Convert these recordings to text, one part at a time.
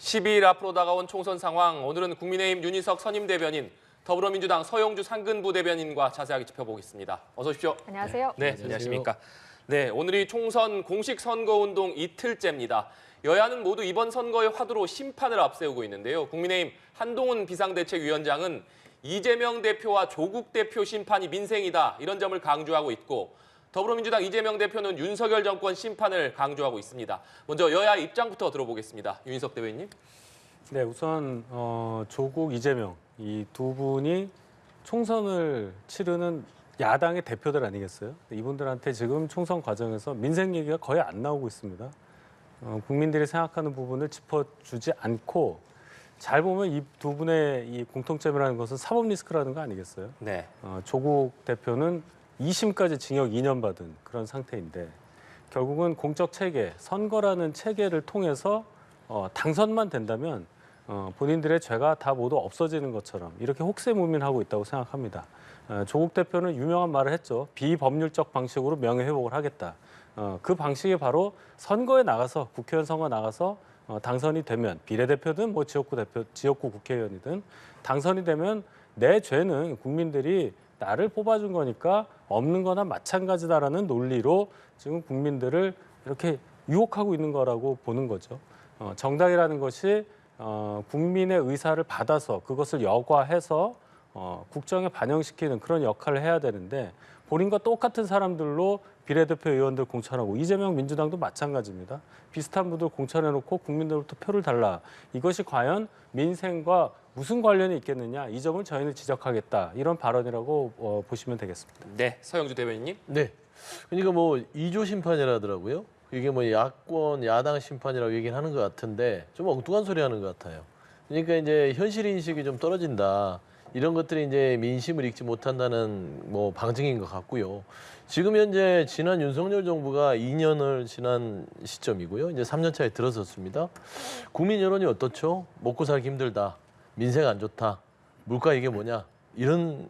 12일 앞으로 다가온 총선 상황, 오늘은 국민의힘 윤희석 선임대변인, 더불어민주당 서영주 상근부 대변인과 자세하게 짚어보겠습니다. 어서 오십시오. 안녕하세요. 네, 안녕하십니까. 네, 오늘이 총선 공식 선거운동 이틀째입니다. 여야는 모두 이번 선거의 화두로 심판을 앞세우고 있는데요. 국민의힘 한동훈 비상대책위원장은 이재명 대표와 조국 대표 심판이 민생이다, 이런 점을 강조하고 있고, 더불어민주당 이재명 대표는 윤석열 정권 심판을 강조하고 있습니다. 먼저 여야 입장부터 들어보겠습니다. 윤희석 대변인님. 네, 우선 조국, 이재명 이 두 분이 총선을 치르는 야당의 대표들 아니겠어요? 이분들한테 지금 총선 과정에서 민생 얘기가 거의 안 나오고 있습니다. 국민들이 생각하는 부분을 짚어주지 않고, 잘 보면 이 두 분의 이 공통점이라는 것은 사법 리스크라는 거 아니겠어요? 네. 조국 대표는 2심까지 징역 2년 받은 그런 상태인데, 결국은 공적 체계, 선거라는 체계를 통해서 당선만 된다면 본인들의 죄가 다 모두 없어지는 것처럼 이렇게 혹세무민하고 있다고 생각합니다. 조국 대표는 유명한 말을 했죠. 비법률적 방식으로 명예회복을 하겠다. 그 방식이 바로 선거에 나가서, 국회의원 선거 나가서 당선이 되면, 비례대표든 뭐 지역구 국회의원이든 당선이 되면 내 죄는 국민들이 나를 뽑아준 거니까 없는 거나 마찬가지다라는 논리로 지금 국민들을 이렇게 유혹하고 있는 거라고 보는 거죠. 정당이라는 것이 국민의 의사를 받아서 그것을 여과해서 국정에 반영시키는 그런 역할을 해야 되는데, 본인과 똑같은 사람들로 비례대표 의원들 공천하고, 이재명 민주당도 마찬가지입니다. 비슷한 분들 공천해놓고 국민들로부터 표를 달라. 이것이 과연 민생과 무슨 관련이 있겠느냐, 이 점을 저희는 지적하겠다, 이런 발언이라고 보시면 되겠습니다. 네, 서영주 대변인님. 네. 그러니까 뭐 2조 심판이라더라고요. 이게 뭐 야권, 야당 심판이라고 얘기는 하는 것 같은데 좀 엉뚱한 소리 하는 것 같아요. 그러니까 이제 현실 인식이 좀 떨어진다, 이런 것들이 이제 민심을 읽지 못한다는 뭐 방증인 것 같고요. 지금 현재 지난 윤석열 정부가 2년을 지난 시점이고요. 이제 3년 차에 들어섰습니다. 국민 여론이 어떻죠? 먹고 살기 힘들다, 민생 안 좋다, 물가 이게 뭐냐, 이런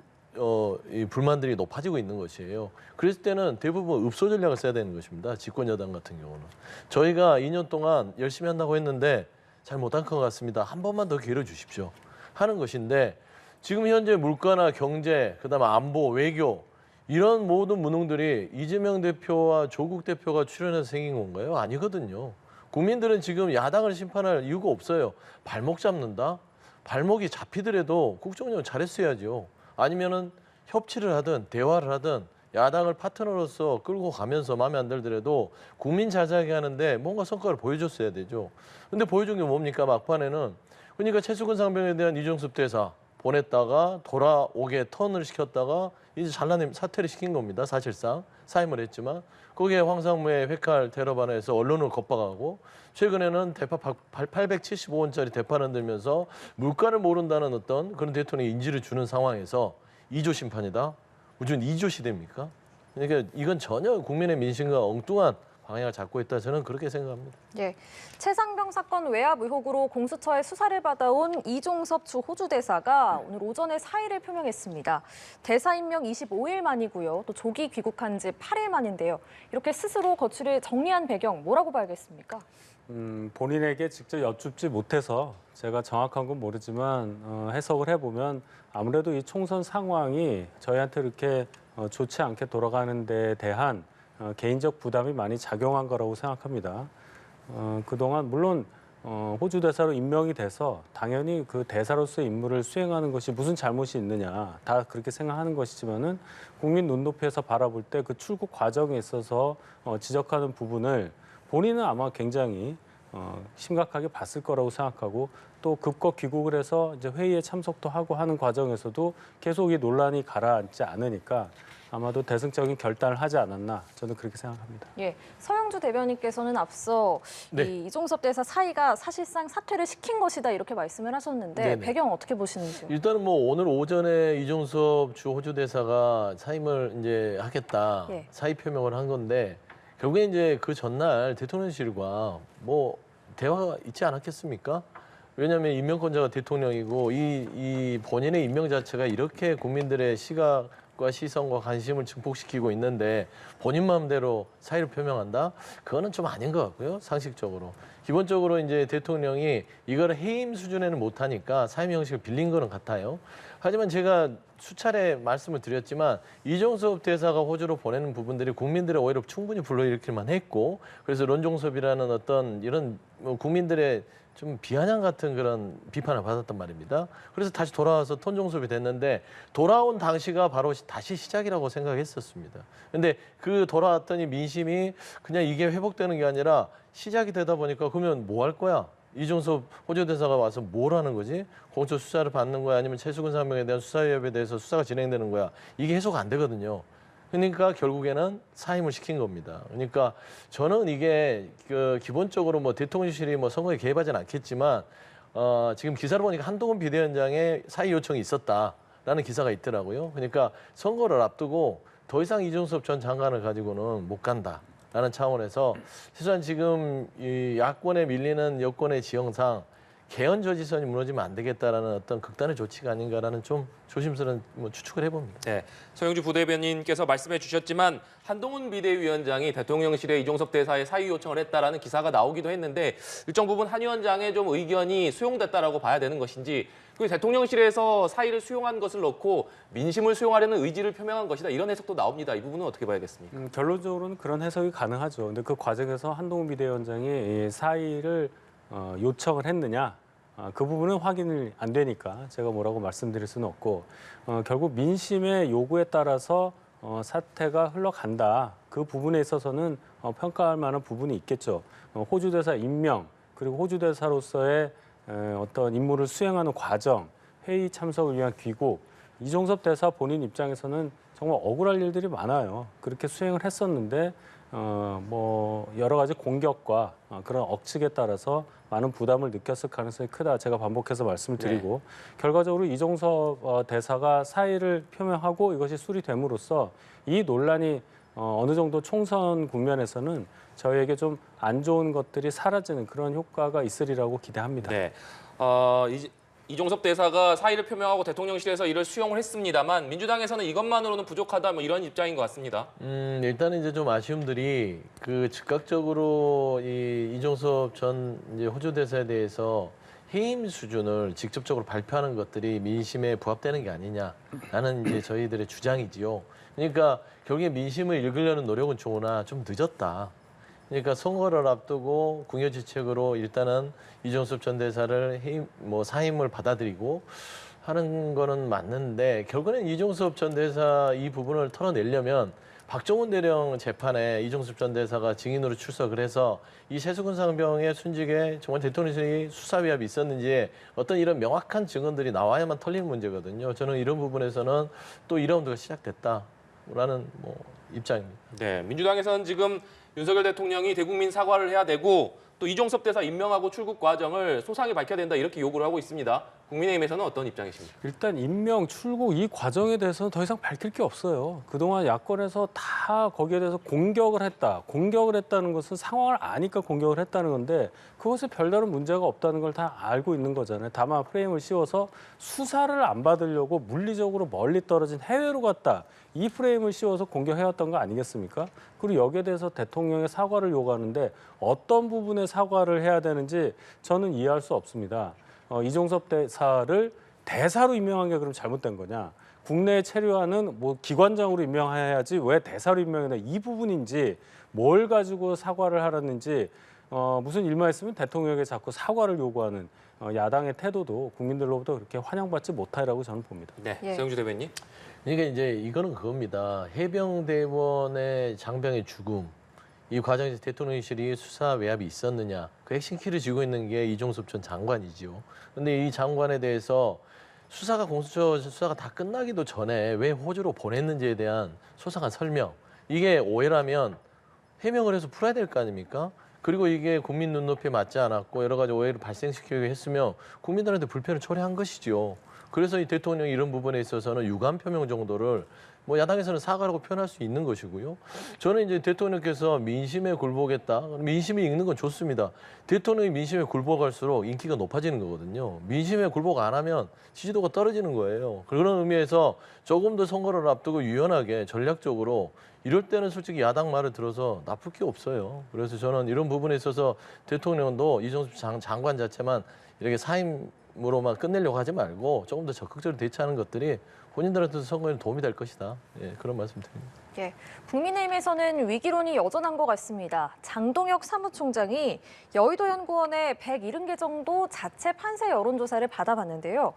이 불만들이 높아지고 있는 것이에요. 그랬을 때는 대부분 읍소 전략을 써야 되는 것입니다. 집권 여당 같은 경우는. 저희가 2년 동안 열심히 한다고 했는데 잘 못한 것 같습니다. 한 번만 더 기회를 주십시오 하는 것인데, 지금 현재 물가나 경제, 그다음에 안보, 외교, 이런 모든 무능들이 이재명 대표와 조국 대표가 출연해서 생긴 건가요? 아니거든요. 국민들은 지금 야당을 심판할 이유가 없어요. 발목 잡는다? 발목이 잡히더라도 국정운영 잘했어야죠. 아니면은 협치를 하든 대화를 하든 야당을 파트너로서 끌고 가면서 마음에 안 들더라도 국민 잘 살게 하는데 뭔가 성과를 보여줬어야 되죠. 근데 보여준 게 뭡니까? 막판에는. 그러니까 최수근 상병에 대한 이중섭 대사 보냈다가 돌아오게 턴을 시켰다가 이제 잘라내 사퇴를 시킨 겁니다. 사실상 사임을 했지만, 거기에 황상무의 회칼 테러 반응에서 언론을 겁박하고, 최근에는 대파 875원짜리 대파를 들면서 물가를 모른다는 어떤 그런 대통령의 인지를 주는 상황에서 2조 심판이다? 무슨 2조 시대입니까? 그러니까 이건 전혀 국민의 민심과 엉뚱한 방향을 잡고 있다, 저는 그렇게 생각합니다. 예, 최상병 사건 외압 의혹으로 공수처의 수사를 받아온 이종섭 주 호주 대사가 오늘 오전에 사의를 표명했습니다. 대사 임명 25일 만이고요. 또 조기 귀국한 지 8일 만인데요. 이렇게 스스로 거취를 정리한 배경, 뭐라고 봐야겠습니까? 본인에게 직접 여쭙지 못해서 제가 정확한 건 모르지만 해석을 해보면, 아무래도 이 총선 상황이 저희한테 이렇게 좋지 않게 돌아가는 데에 대한 개인적 부담이 많이 작용한 거라고 생각합니다. 그동안 물론 호주 대사로 임명이 돼서 당연히 그 대사로서의 임무를 수행하는 것이 무슨 잘못이 있느냐, 다 그렇게 생각하는 것이지만은, 국민 눈높이에서 바라볼 때 그 출국 과정에 있어서 지적하는 부분을 본인은 아마 굉장히 심각하게 봤을 거라고 생각하고, 또 급거 귀국을 해서 이제 회의에 참석도 하고 하는 과정에서도 계속 이 논란이 가라앉지 않으니까 아마도 대승적인 결단을 하지 않았나, 저는 그렇게 생각합니다. 예, 서영주 대변인께서는 앞서 네. 이 이종섭 대사 사의가 사실상 사퇴를 시킨 것이다, 이렇게 말씀을 하셨는데 네네. 배경 어떻게 보시는지요? 일단은 뭐 오늘 오전에 이종섭 주 호주 대사가 사임을 이제 하겠다, 예. 사의 표명을 한 건데, 결국에 이제 그 전날 대통령실과 뭐 대화가 있지 않았겠습니까? 왜냐하면 임명권자가 대통령이고, 이 본인의 임명 자체가 이렇게 국민들의 시각과 시선과 관심을 증폭시키고 있는데 본인 마음대로 사의를 표명한다? 그거는 좀 아닌 것 같고요, 상식적으로. 기본적으로 이제 대통령이 이거를 해임 수준에는 못하니까 사임 형식을 빌린 거는 같아요. 하지만 제가 수차례 말씀을 드렸지만 이종섭 대사가 호주로 보내는 부분들이 국민들의 오해를 충분히 불러일으킬 만했고, 그래서 론종섭이라는 어떤 이런 국민들의 좀 비아냥 같은 그런 비판을 받았단 말입니다. 그래서 다시 돌아와서 톤종섭이 됐는데, 돌아온 당시가 바로 다시 시작이라고 생각했었습니다. 근데 그 돌아왔더니 민심이 그냥 이게 회복되는 게 아니라 시작이 되다 보니까 그러면 뭐 할 거야? 이종섭 호주 대사가 와서 뭘 하는 거지? 공소 수사를 받는 거야? 아니면 최수근 상병에 대한 수사위협에 대해서 수사가 진행되는 거야? 이게 해소가 안 되거든요. 그러니까 결국에는 사임을 시킨 겁니다. 그러니까 저는 이게 기본적으로 뭐 대통령실이 뭐 선거에 개입하지는 않겠지만 지금 기사를 보니까 한동훈 비대위원장의 사의 요청이 있었다라는 기사가 있더라고요. 그러니까 선거를 앞두고 더 이상 이종섭 전 장관을 가지고는 못 간다라는 차원에서 최소한 지금 이 야권에 밀리는 여권의 지형상 개헌 저지선이 무너지면 안 되겠다라는 어떤 극단의 조치가 아닌가라는 좀 조심스러운 추측을 해봅니다. 네, 서영주 부대변인께서 말씀해 주셨지만 한동훈 비대위원장이 대통령실에 이종섭 대사의 사의 요청을 했다라는 기사가 나오기도 했는데 일정 부분 한 위원장의 좀 의견이 수용됐다라고 봐야 되는 것인지, 그리고 대통령실에서 사의를 수용한 것을 놓고 민심을 수용하려는 의지를 표명한 것이다, 이런 해석도 나옵니다. 이 부분은 어떻게 봐야겠습니까? 결론적으로는 그런 해석이 가능하죠. 근데 그 과정에서 한동훈 비대위원장이 이 사의를 요청을 했느냐, 그 부분은 확인이 안 되니까 제가 뭐라고 말씀드릴 수는 없고, 결국 민심의 요구에 따라서 사태가 흘러간다. 그 부분에 있어서는 평가할 만한 부분이 있겠죠. 호주 대사 임명, 그리고 호주 대사로서의 어떤 임무를 수행하는 과정, 회의 참석을 위한 귀국, 이종섭 대사 본인 입장에서는 정말 억울할 일들이 많아요. 그렇게 수행을 했었는데 뭐 여러 가지 공격과 그런 억측에 따라서 많은 부담을 느꼈을 가능성이 크다. 제가 반복해서 말씀을 드리고, 결과적으로 이종섭 대사가 사의를 표명하고 이것이 수리됨으로써 이 논란이 어느 정도 총선 국면에서는 저희에게 좀 안 좋은 것들이 사라지는 그런 효과가 있으리라고 기대합니다. 네, 이종섭 대사가 사의를 표명하고 대통령실에서 이를 수용을 했습니다만 민주당에서는 이것만으로는 부족하다, 뭐 이런 입장인 것 같습니다. 일단은 이제 좀 아쉬움들이 즉각적으로 이종섭 전 이제 호주 대사에 대해서 해임 수준을 직접적으로 발표하는 것들이 민심에 부합되는 게 아니냐라는 이제 저희들의 주장이지요. 그러니까 결국에 민심을 읽으려는 노력은 좋으나 좀 늦었다. 그러니까 선거를 앞두고 궁여지책으로 일단은 이종섭 전 대사를 사임을 받아들이고 하는 거는 맞는데, 결국에는 이종섭 전 대사 이 부분을 털어내려면 박정훈 대령 재판에 이종섭 전 대사가 증인으로 출석을 해서 이 최수근 상병의 순직에 정말 대통령실이 수사 위압이 있었는지 어떤 이런 명확한 증언들이 나와야만 털리는 문제거든요. 저는 이런 부분에서는 또 2라운드가 시작됐다라는 입장입니다. 네, 민주당에서는 지금 윤석열 대통령이 대국민 사과를 해야 되고 또 이종섭 대사 임명하고 출국 과정을 소상히 밝혀야 된다, 이렇게 요구를 하고 있습니다. 국민의힘에서는 어떤 입장이십니까? 일단 임명, 출국 이 과정에 대해서는 더 이상 밝힐 게 없어요. 그동안 야권에서 다 거기에 대해서 공격을 했다는 것은 상황을 아니까 공격을 했다는 건데, 그것에 별다른 문제가 없다는 걸 다 알고 있는 거잖아요. 다만 프레임을 씌워서 수사를 안 받으려고 물리적으로 멀리 떨어진 해외로 갔다, 이 프레임을 씌워서 공격해왔던 거 아니겠습니까? 그리고 여기에 대해서 대통령의 사과를 요구하는데 어떤 부분에 사과를 해야 되는지 저는 이해할 수 없습니다. 이종섭 대사를 대사로 임명한 게 그럼 잘못된 거냐? 국내에 체류하는 기관장으로 임명해야지 왜 대사로 임명했나, 이 부분인지 뭘 가지고 사과를 하라는지, 무슨 일만 있으면 대통령에게 자꾸 사과를 요구하는 야당의 태도도 국민들로부터 그렇게 환영받지 못하리라고 저는 봅니다. 네, 예. 서영주 대변인. 그러니까 이제 이거는 그겁니다. 해병대원의 장병의 죽음, 이 과정에서 대통령실이 수사 외압이 있었느냐, 그 핵심 키를 쥐고 있는 게 이종섭 전 장관이지요. 근데 이 장관에 대해서 공수처 수사가 다 끝나기도 전에 왜 호주로 보냈는지에 대한 소상한 설명, 이게 오해라면 해명을 해서 풀어야 될 거 아닙니까? 그리고 이게 국민 눈높이에 맞지 않았고 여러 가지 오해를 발생시키게 했으면 국민들한테 불편을 초래한 것이죠. 그래서 이 대통령이 이런 부분에 있어서는 유감 표명 정도를 뭐 야당에서는 사과라고 표현할 수 있는 것이고요. 저는 이제 대통령께서 민심에 굴복했다. 민심이 읽는 건 좋습니다. 대통령이 민심에 굴복할수록 인기가 높아지는 거거든요. 민심에 굴복 안 하면 지지도가 떨어지는 거예요. 그런 의미에서 조금 더 선거를 앞두고 유연하게 전략적으로 이럴 때는 솔직히 야당 말을 들어서 나쁠 게 없어요. 그래서 저는 이런 부분에 있어서 대통령도 이종섭 장관 자체만 이렇게 사임으로만 끝내려고 하지 말고 조금 더 적극적으로 대처하는 것들이 본인들한테도 선거에 도움이 될 것이다. 예, 그런 말씀드립니다. 예, 국민의힘에서는 위기론이 여전한 것 같습니다. 장동혁 사무총장이 여의도연구원의 170개 정도 자체 판세 여론조사를 받아봤는데요.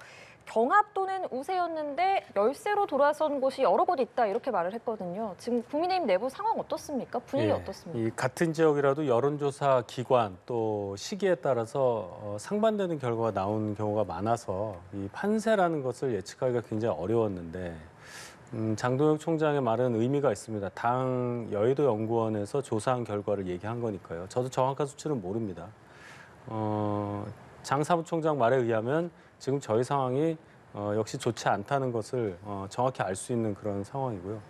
경합 또는 우세였는데 열세로 돌아선 곳이 여러 곳 있다 이렇게 말을 했거든요. 지금 국민의힘 내부 상황 어떻습니까? 분위기 어떻습니까? 이 같은 지역이라도 여론조사 기관 또 시기에 따라서 상반되는 결과가 나온 경우가 많아서 이 판세라는 것을 예측하기가 굉장히 어려웠는데 장동혁 총장의 말은 의미가 있습니다. 당 여의도 연구원에서 조사한 결과를 얘기한 거니까요. 저도 정확한 수치는 모릅니다. 장 사무총장 말에 의하면 지금 저희 상황이 역시 좋지 않다는 것을 정확히 알 수 있는 그런 상황이고요.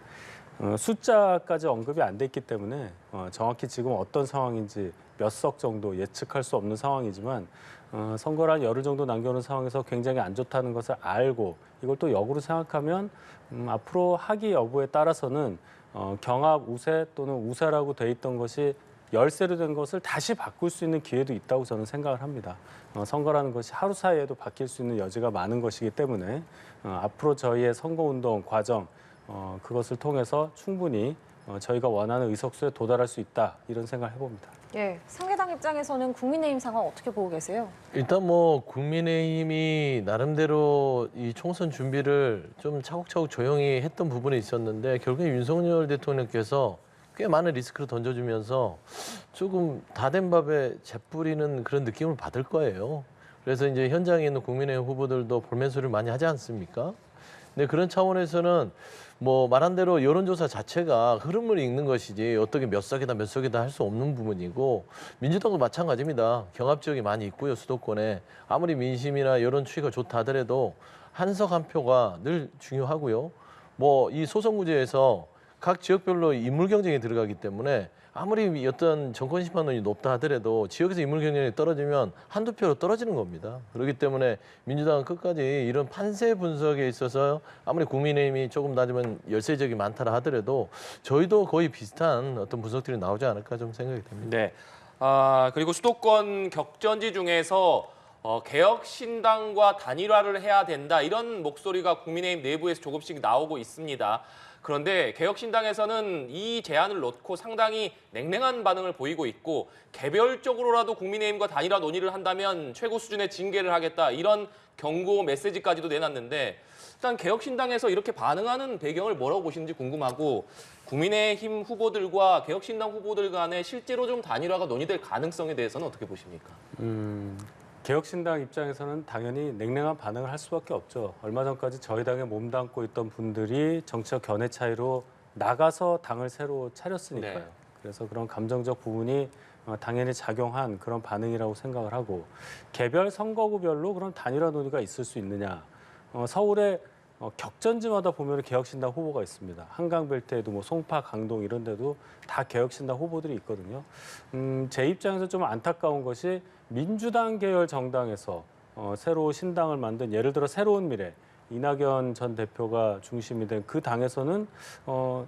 숫자까지 언급이 안 됐기 때문에 정확히 지금 어떤 상황인지 몇 석 정도 예측할 수 없는 상황이지만 선거를 한 열흘 정도 남겨놓은 상황에서 굉장히 안 좋다는 것을 알고 이걸 또 역으로 생각하면 앞으로 하기 여부에 따라서는 경합 우세 또는 우세라고 돼 있던 것이 열세로 된 것을 다시 바꿀 수 있는 기회도 있다고 저는 생각을 합니다. 선거라는 것이 하루 사이에도 바뀔 수 있는 여지가 많은 것이기 때문에 앞으로 저희의 선거운동 과정 그것을 통해서 충분히 저희가 원하는 의석수에 도달할 수 있다 이런 생각을 해봅니다. 예, 상대당 입장에서는 국민의힘 상황 어떻게 보고 계세요? 일단 뭐 국민의힘이 나름대로 이 총선 준비를 좀 차곡차곡 조용히 했던 부분이 있었는데 결국에 윤석열 대통령께서 꽤 많은 리스크를 던져주면서 조금 다 된 밥에 재 뿌리는 그런 느낌을 받을 거예요. 그래서 이제 현장에 있는 국민의힘 후보들도 볼멘소리를 많이 하지 않습니까? 근데 그런 차원에서는 뭐 말한 대로 여론조사 자체가 흐름을 읽는 것이지 어떻게 몇 석이다 몇 석이다 할 수 없는 부분이고 민주당도 마찬가지입니다. 경합 지역이 많이 있고요. 수도권에 아무리 민심이나 여론 추이가 좋다 하더라도 한 석 한 표가 늘 중요하고요. 뭐 이 소선구제에서 각 지역별로 인물 경쟁이 들어가기 때문에 아무리 어떤 정권 심판론이 높다 하더라도 지역에서 인물 경쟁이 떨어지면 한두 표로 떨어지는 겁니다. 그렇기 때문에 민주당은 끝까지 이런 판세 분석에 있어서 아무리 국민의힘이 조금 낮으면 열세 지역이 많다라 하더라도 저희도 거의 비슷한 어떤 분석들이 나오지 않을까 좀 생각이 됩니다. 네. 그리고 수도권 격전지 중에서 개혁신당과 단일화를 해야 된다 이런 목소리가 국민의힘 내부에서 조금씩 나오고 있습니다. 그런데 개혁신당에서는 이 제안을 놓고 상당히 냉랭한 반응을 보이고 있고 개별적으로라도 국민의힘과 단일화 논의를 한다면 최고 수준의 징계를 하겠다 이런 경고 메시지까지도 내놨는데 일단 개혁신당에서 이렇게 반응하는 배경을 뭐라고 보시는지 궁금하고 국민의힘 후보들과 개혁신당 후보들 간에 실제로 좀 단일화가 논의될 가능성에 대해서는 어떻게 보십니까? 개혁신당 입장에서는 당연히 냉랭한 반응을 할 수밖에 없죠. 얼마 전까지 저희 당에 몸담고 있던 분들이 정치적 견해 차이로 나가서 당을 새로 차렸으니까요. 네. 그래서 그런 감정적 부분이 당연히 작용한 그런 반응이라고 생각을 하고 개별 선거구별로 그런 단일화 논의가 있을 수 있느냐. 서울에 격전지마다 보면 개혁신당 후보가 있습니다. 한강벨트에도 뭐 송파, 강동 이런 데도 다 개혁신당 후보들이 있거든요. 제 입장에서 좀 안타까운 것이 민주당 계열 정당에서 새로 신당을 만든 예를 들어 새로운 미래 이낙연 전 대표가 중심이 된 그 당에서는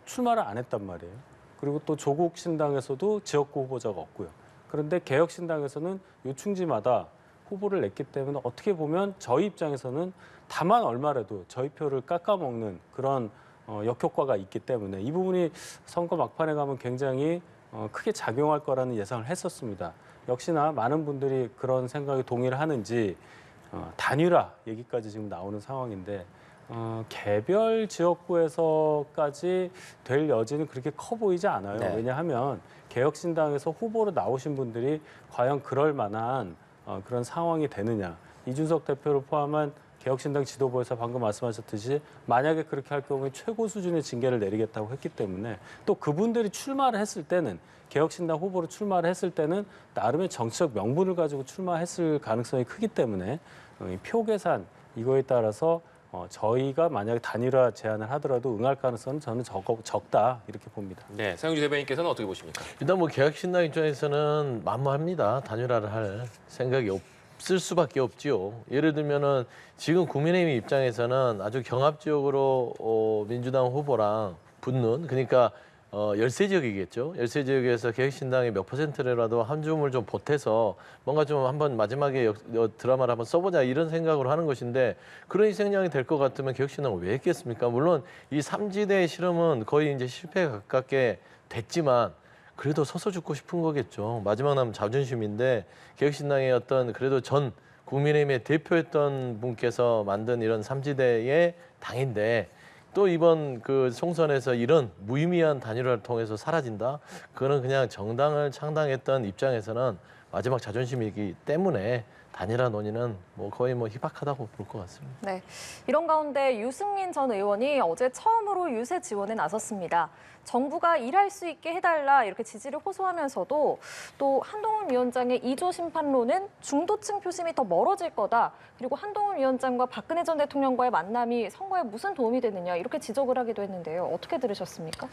출마를 안 했단 말이에요. 그리고 또 조국 신당에서도 지역구 후보자가 없고요. 그런데 개혁신당에서는 요충지마다 후보를 냈기 때문에 어떻게 보면 저희 입장에서는 다만 얼마라도 저희 표를 깎아먹는 그런 역효과가 있기 때문에 이 부분이 선거 막판에 가면 굉장히 크게 작용할 거라는 예상을 했었습니다. 역시나 많은 분들이 그런 생각에 동의를 하는지 단일화 얘기까지 지금 나오는 상황인데 개별 지역구에서까지 될 여지는 그렇게 커 보이지 않아요. 네. 왜냐하면 개혁신당에서 후보로 나오신 분들이 과연 그럴 만한 그런 상황이 되느냐. 이준석 대표를 포함한 개혁신당 지도부에서 방금 말씀하셨듯이 만약에 그렇게 할 경우에 최고 수준의 징계를 내리겠다고 했기 때문에 또 그분들이 출마를 했을 때는 개혁신당 후보로 출마를 했을 때는 나름의 정치적 명분을 가지고 출마했을 가능성이 크기 때문에 표 계산 이거에 따라서 저희가 만약에 단일화 제안을 하더라도 응할 가능성은 저는 적다 이렇게 봅니다. 네, 서영주 대변인께서는 어떻게 보십니까? 일단 뭐 개혁신당 입장에서는 만무합니다. 단일화를 할 생각이 없을 수밖에 없지요. 예를 들면은 지금 국민의힘 입장에서는 아주 경합지역으로 민주당 후보랑 붙는, 그러니까 열세 지역이겠죠. 열세 지역에서 개혁신당이 몇 %라도 한 줌을 좀 보태서 뭔가 좀 한번 마지막에 드라마를 한번 써보자 이런 생각으로 하는 것인데, 그런 희생양이 될 것 같으면 개혁신당을 왜 했겠습니까? 물론 이 삼지대 실험은 거의 이제 실패에 가깝게 됐지만 그래도 서서 죽고 싶은 거겠죠. 마지막 남은 자존심인데, 개혁신당의 어떤 그래도 전 국민의힘의 대표했던 분께서 만든 이런 삼지대의 당인데 또 이번 그 총선에서 이런 무의미한 단일화를 통해서 사라진다? 그거는 그냥 정당을 창당했던 입장에서는 마지막 자존심이기 때문에 단일화 논의는 뭐 거의 뭐 희박하다고 볼 것 같습니다. 네, 이런 가운데 유승민 전 의원이 어제 처음으로 유세 지원에 나섰습니다. 정부가 일할 수 있게 해달라 이렇게 지지를 호소하면서도 또 한동훈 위원장의 2조 심판론은 중도층 표심이 더 멀어질 거다. 그리고 한동훈 위원장과 박근혜 전 대통령과의 만남이 선거에 무슨 도움이 되느냐 이렇게 지적을 하기도 했는데요. 어떻게 들으셨습니까?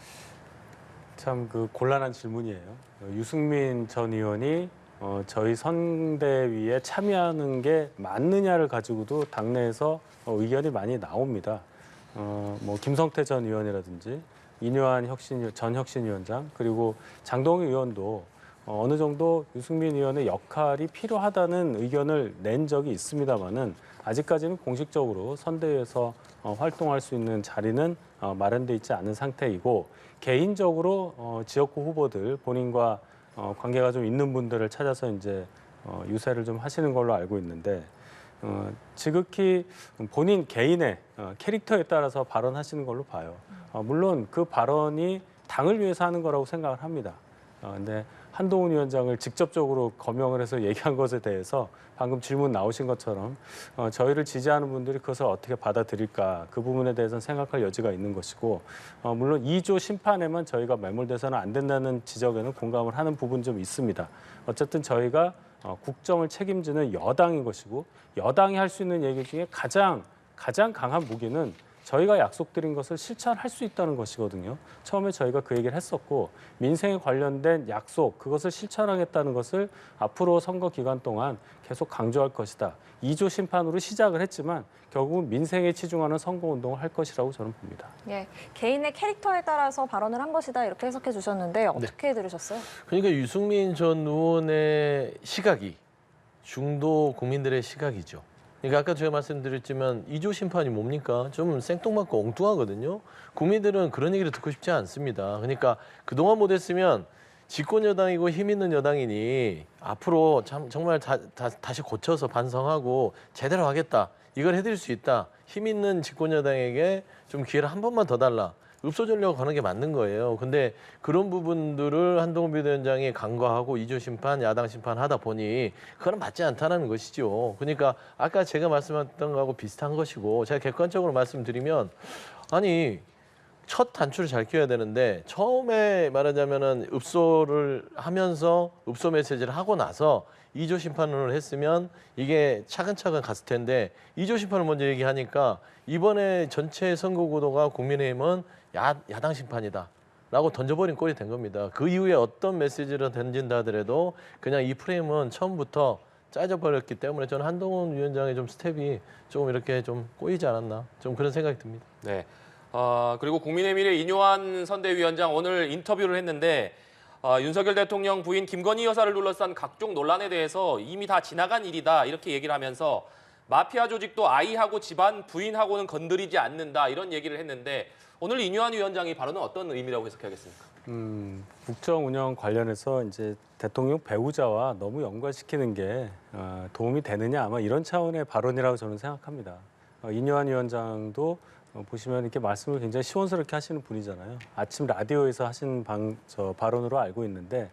참 그 곤란한 질문이에요. 유승민 전 의원이 저희 선대위에 참여하는 게 맞느냐를 가지고도 당내에서 의견이 많이 나옵니다. 뭐 김성태 전 의원이라든지 인요한 전 혁신위원장 그리고 장동희 의원도 어느 정도 유승민 의원의 역할이 필요하다는 의견을 낸 적이 있습니다만은 아직까지는 공식적으로 선대위에서 활동할 수 있는 자리는 마련돼 있지 않은 상태이고, 개인적으로 지역구 후보들 본인과 관계가 좀 있는 분들을 찾아서 이제 유세를 좀 하시는 걸로 알고 있는데, 지극히 본인 개인의 캐릭터에 따라서 발언하시는 걸로 봐요. 물론 그 발언이 당을 위해서 하는 거라고 생각을 합니다. 근데 한동훈 위원장을 직접적으로 거명을 해서 얘기한 것에 대해서 방금 질문 나오신 것처럼 저희를 지지하는 분들이 그것을 어떻게 받아들일까, 그 부분에 대해서는 생각할 여지가 있는 것이고, 물론 2조 심판에만 저희가 매몰돼서는 안 된다는 지적에는 공감을 하는 부분 좀 있습니다. 어쨌든 저희가 국정을 책임지는 여당인 것이고, 여당이 할 수 있는 얘기 중에 가장 강한 무기는 저희가 약속드린 것을 실천할 수 있다는 것이거든요. 처음에 저희가 그 얘기를 했었고, 민생에 관련된 약속, 그것을 실천하겠다는 것을 앞으로 선거 기간 동안 계속 강조할 것이다. 2조 심판으로 시작을 했지만 결국은 민생에 치중하는 선거운동을 할 것이라고 저는 봅니다. 예, 개인의 캐릭터에 따라서 발언을 한 것이다 이렇게 해석해 주셨는데 어떻게 들으셨어요? 그러니까 유승민 전 의원의 시각이 중도 국민들의 시각이죠. 그러니까 아까 제가 말씀드렸지만 2조 심판이 뭡니까? 좀 생뚱맞고 엉뚱하거든요. 국민들은 그런 얘기를 듣고 싶지 않습니다. 그러니까 그동안 못했으면 집권 여당이고 힘 있는 여당이니 앞으로 정말 다시 고쳐서 반성하고 제대로 하겠다. 이걸 해드릴 수 있다. 힘 있는 집권 여당에게 좀 기회를 한 번만 더 달라. 읍소전려고 가는 게 맞는 거예요. 근데 그런 부분들을 한동훈 비대위원장이 간과하고 2조 심판, 야당 심판 하다 보니 그건 맞지 않다는 것이죠. 그러니까 아까 제가 말씀했던 거하고 비슷한 것이고, 제가 객관적으로 말씀드리면, 아니 첫 단추를 잘 끼워야 되는데 처음에 말하자면은 읍소를 하면서 읍소 메시지를 하고 나서 2조 심판을 했으면 이게 차근차근 갔을 텐데, 2조 심판을 먼저 얘기하니까 이번에 전체 선거 구도가 국민의힘은 야당 심판이다 라고 던져버린 꼴이 된 겁니다. 그 이후에 어떤 메시지를 던진다 하더라도 그냥 이 프레임은 처음부터 짜져버렸기 때문에 저는 한동훈 위원장의 좀 스텝이 조금 이렇게 좀 꼬이지 않았나, 좀 그런 생각이 듭니다. 네. 그리고 국민의힘의 인요한 선대위원장 오늘 인터뷰를 했는데 윤석열 대통령 부인 김건희 여사를 둘러싼 각종 논란에 대해서 이미 다 지나간 일이다 이렇게 얘기를 하면서 마피아 조직도 아이하고 집안, 부인하고는 건드리지 않는다 이런 얘기를 했는데, 오늘 인요한 위원장의 발언은 어떤 의미라고 해석하겠습니까? 국정 운영 관련해서 이제 대통령 배우자와 너무 연관시키는 게 도움이 되느냐, 아마 이런 차원의 발언이라고 저는 생각합니다. 인요한 위원장도 보시면 이렇게 말씀을 굉장히 시원스럽게 하시는 분이잖아요. 아침 라디오에서 하신 발언으로 알고 있는데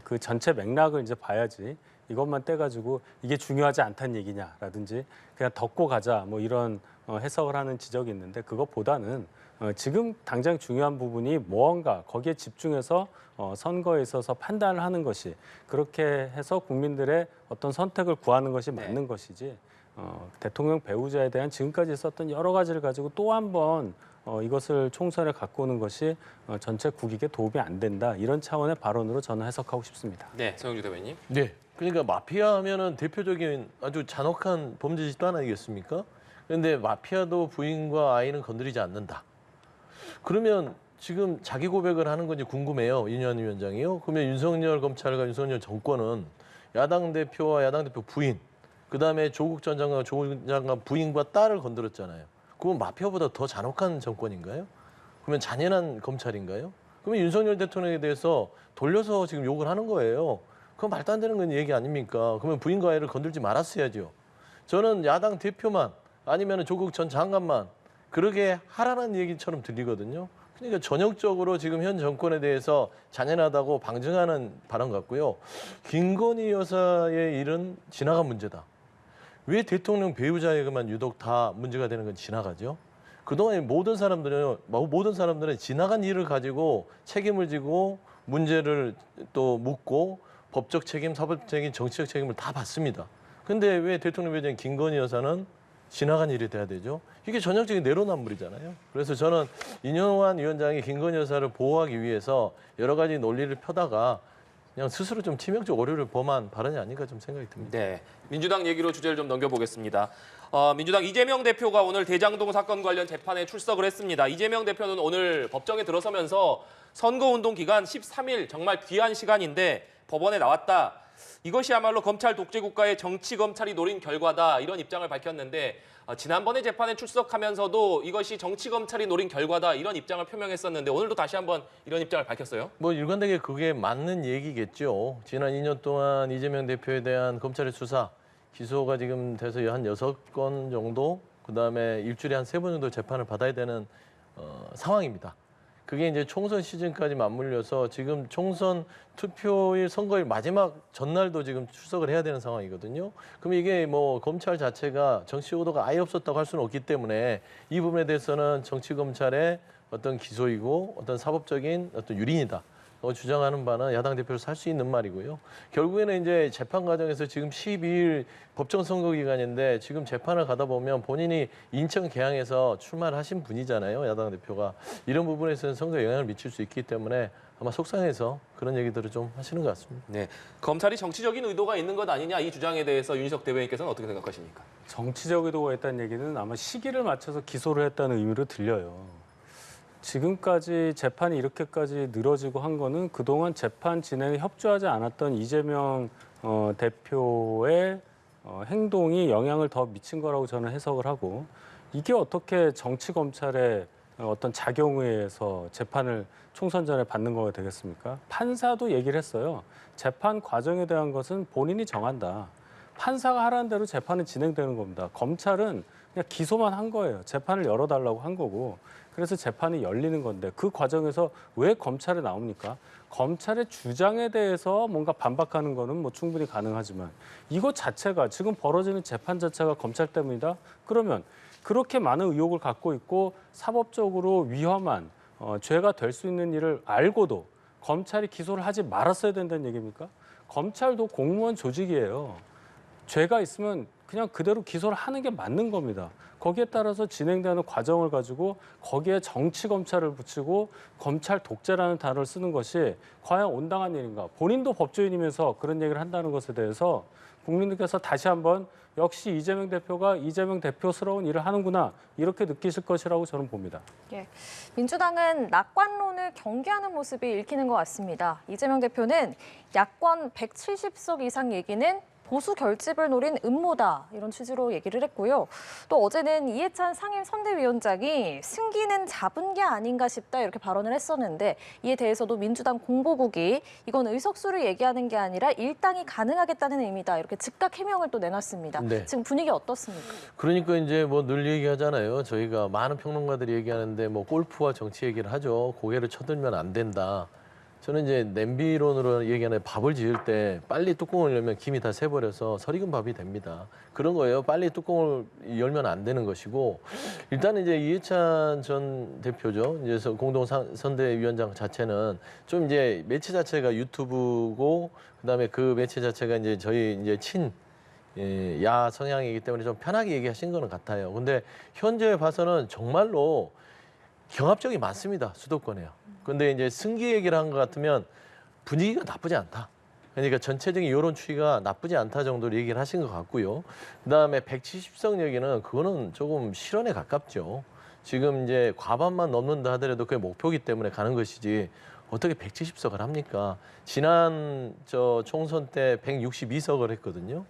그 전체 맥락을 이제 봐야지 이것만 떼가지고 이게 중요하지 않다는 얘기냐라든지 그냥 덮고 가자 뭐 이런 해석을 하는 지적이 있는데, 그것보다는 지금 당장 중요한 부분이 무언가 거기에 집중해서 선거에 있어서 판단을 하는 것이 그렇게 해서 국민들의 어떤 선택을 구하는 것이 맞는 것이지 대통령 배우자에 대한 지금까지 있었던 여러 가지를 가지고 또 한 번 이것을 총선에 갖고 오는 것이 전체 국익에 도움이 안 된다. 이런 차원의 발언으로 저는 해석하고 싶습니다. 네, 정영주 대변인. 네. 그러니까 마피아 하면은 대표적인 아주 잔혹한 범죄 집단 아니겠습니까? 그런데 마피아도 부인과 아이는 건드리지 않는다. 그러면 지금 자기 고백을 하는 건지 궁금해요. 이인영 위원장이요. 그러면 윤석열 검찰과 윤석열 정권은 야당 대표와 야당 대표 부인, 그다음에 조국 전 장관, 조국 장관 부인과 딸을 건드렸잖아요. 그건 마피아보다 더 잔혹한 정권인가요? 그러면 잔인한 검찰인가요? 그러면 윤석열 대통령에 대해서 돌려서 지금 욕을 하는 거예요. 그건 말도 안 되는 건 얘기 아닙니까? 그러면 부인과 아이를 건들지 말았어야죠. 저는 야당 대표만 아니면 조국 전 장관만 그러게 하라는 얘기처럼 들리거든요. 그러니까 전형적으로 지금 현 정권에 대해서 잔인하다고 방증하는 발언 같고요. 김건희 여사의 일은 지나간 문제다. 왜 대통령 배우자에게만 유독 다 문제가 되는 건 지나가죠? 그동안 모든 사람들은 지나간 일을 가지고 책임을 지고 문제를 또 묻고 법적 책임, 사법 책임, 정치적 책임을 다 받습니다. 근데 왜 대통령 배우자인 김건희 여사는 지나간 일이 돼야 되죠? 이게 전형적인 내로남불이잖아요. 그래서 저는 인용환 위원장이 김건희 여사를 보호하기 위해서 여러 가지 논리를 펴다가 그냥 스스로 좀 치명적 오류를 범한 발언이 아닌가 좀 생각이 듭니다. 네, 민주당 얘기로 주제를 좀 넘겨보겠습니다. 민주당 이재명 대표가 오늘 대장동 사건 관련 재판에 출석을 했습니다. 이재명 대표는 오늘 법정에 들어서면서 선거운동 기간 13일 정말 귀한 시간인데 법원에 나왔다. 이것이야말로 검찰 독재 국가의 정치 검찰이 노린 결과다. 이런 입장을 밝혔는데 지난번에 재판에 출석하면서도 이것이 정치 검찰이 노린 결과다. 이런 입장을 표명했었는데 오늘도 다시 한번 이런 입장을 밝혔어요. 뭐 일관되게 그게 맞는 얘기겠죠. 지난 2년 동안 이재명 대표에 대한 검찰의 수사, 기소가 지금 돼서 한 6건 정도, 그다음에 일주일에 한 3번 정도 재판을 받아야 되는 상황입니다. 그게 이제 총선 시즌까지 맞물려서 지금 총선 투표일 선거일 마지막 전날도 지금 출석을 해야 되는 상황이거든요. 그럼 이게 뭐 검찰 자체가 정치 의도가 아예 없었다고 할 수는 없기 때문에 이 부분에 대해서는 정치 검찰의 어떤 기소이고 어떤 사법적인 어떤 유린이다. 주장하는 바는 야당 대표로서 할 수 있는 말이고요. 결국에는 이제 재판 과정에서 지금 12일 법정 선거 기간인데 지금 재판을 가다 보면 본인이 인천 계양에서 출마를 하신 분이잖아요. 야당 대표가. 이런 부분에서는 선거에 영향을 미칠 수 있기 때문에 아마 속상해서 그런 얘기들을 좀 하시는 것 같습니다. 네, 검찰이 정치적인 의도가 있는 것 아니냐 이 주장에 대해서 윤희석 대변인께서는 어떻게 생각하십니까? 정치적 의도가 있다는 얘기는 아마 시기를 맞춰서 기소를 했다는 의미로 들려요. 지금까지 재판이 이렇게까지 늘어지고 한 거는 그동안 재판 진행에 협조하지 않았던 이재명 대표의 행동이 영향을 더 미친 거라고 저는 해석을 하고 이게 어떻게 정치 검찰의 어떤 작용에 의해서 재판을 총선 전에 받는 거가 되겠습니까? 판사도 얘기를 했어요. 재판 과정에 대한 것은 본인이 정한다. 판사가 하라는 대로 재판은 진행되는 겁니다. 검찰은 그냥 기소만 한 거예요. 재판을 열어달라고 한 거고. 그래서 재판이 열리는 건데 그 과정에서 왜 검찰에 나옵니까? 검찰의 주장에 대해서 뭔가 반박하는 거는 뭐 충분히 가능하지만 이것 자체가 지금 벌어지는 재판 자체가 검찰 때문이다? 그러면 그렇게 많은 의혹을 갖고 있고 사법적으로 위험한 죄가 될 수 있는 일을 알고도 검찰이 기소를 하지 말았어야 된다는 얘기입니까? 검찰도 공무원 조직이에요. 죄가 있으면 그냥 그대로 기소를 하는 게 맞는 겁니다. 거기에 따라서 진행되는 과정을 가지고 거기에 정치 검찰을 붙이고 검찰 독재라는 단어를 쓰는 것이 과연 온당한 일인가? 본인도 법조인이면서 그런 얘기를 한다는 것에 대해서 국민들께서 다시 한번 역시 이재명 대표가 이재명 대표스러운 일을 하는구나 이렇게 느끼실 것이라고 저는 봅니다. 예, 민주당은 낙관론을 경계하는 모습이 읽히는 것 같습니다. 이재명 대표는 야권 170석 이상 얘기는 보수 결집을 노린 음모다 이런 취지로 얘기를 했고요. 또 어제는 이해찬 상임선대위원장이 승기는 잡은 게 아닌가 싶다 이렇게 발언을 했었는데 이에 대해서도 민주당 공보국이 이건 의석수를 얘기하는 게 아니라 일당이 가능하겠다는 의미다 이렇게 즉각 해명을 또 내놨습니다. 네. 지금 분위기 어떻습니까? 그러니까 이제 뭐 늘 얘기하잖아요. 저희가 많은 평론가들이 얘기하는데 뭐 골프와 정치 얘기를 하죠. 고개를 쳐들면 안 된다. 저는 이제 냄비론으로 얘기하는 밥을 지을 때 빨리 뚜껑을 열면 김이 다 새버려서 설익은 밥이 됩니다. 그런 거예요. 빨리 뚜껑을 열면 안 되는 것이고 일단은 이제 이해찬 전 대표죠. 이제 공동선대위원장 자체는 좀 이제 매체 자체가 유튜브고 그다음에 그 매체 자체가 이제 저희 이제 야 성향이기 때문에 좀 편하게 얘기하신 거는 같아요. 근데 현재 봐서는 정말로 경합적이 많습니다. 수도권에요. 근데 이제 승기 얘기를 한 것 같으면 분위기가 나쁘지 않다. 그러니까 전체적인 여론 추이가 나쁘지 않다 정도로 얘기를 하신 것 같고요. 그다음에 170석 얘기는 그거는 조금 실언에 가깝죠. 지금 이제 과반만 넘는다 하더라도 그게 목표기 때문에 가는 것이지 어떻게 170석을 합니까? 지난 총선 때 162석을 했거든요.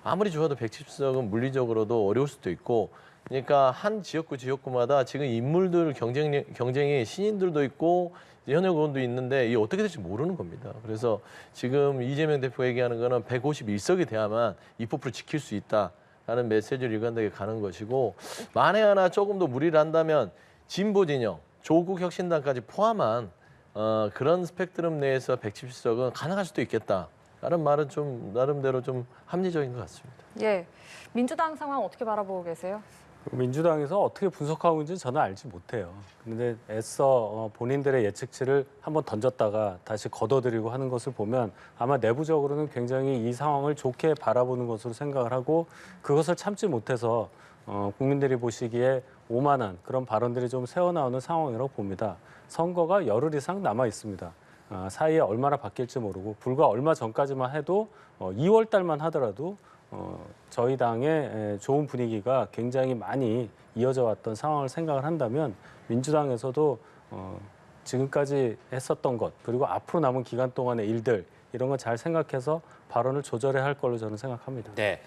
아무리 좋아도 170석은 물리적으로도 어려울 수도 있고 그러니까 한 지역구마다 지금 인물들 경쟁이 신인들도 있고 현역 의원도 있는데 이게 어떻게 될지 모르는 겁니다. 그래서 지금 이재명 대표가 얘기하는 거는 151석이 돼야만 입법부를 지킬 수 있다라는 메시지를 일관되게 가는 것이고 만에 하나 조금 더 무리를 한다면 진보 진영, 조국 혁신당까지 포함한 그런 스펙트럼 내에서 170석은 가능할 수도 있겠다라는 말은 좀 나름대로 좀 합리적인 것 같습니다. 예, 민주당 상황 어떻게 바라보고 계세요? 민주당에서 어떻게 분석하고 있는지 저는 알지 못해요. 그런데 애써 본인들의 예측치를 한번 던졌다가 다시 걷어들이고 하는 것을 보면 아마 내부적으로는 굉장히 이 상황을 좋게 바라보는 것으로 생각을 하고 그것을 참지 못해서 국민들이 보시기에 오만한 그런 발언들이 좀 새어나오는 상황이라고 봅니다. 선거가 열흘 이상 남아 있습니다. 사이에 얼마나 바뀔지 모르고 불과 얼마 전까지만 해도 2월 달만 하더라도 저희 당의 좋은 분위기가 굉장히 많이 이어져 왔던 상황을 생각을 한다면 민주당에서도 지금까지 했었던 것 그리고 앞으로 남은 기간 동안의 일들 이런 거 잘 생각해서 발언을 조절해야 할 걸로 저는 생각합니다. 네.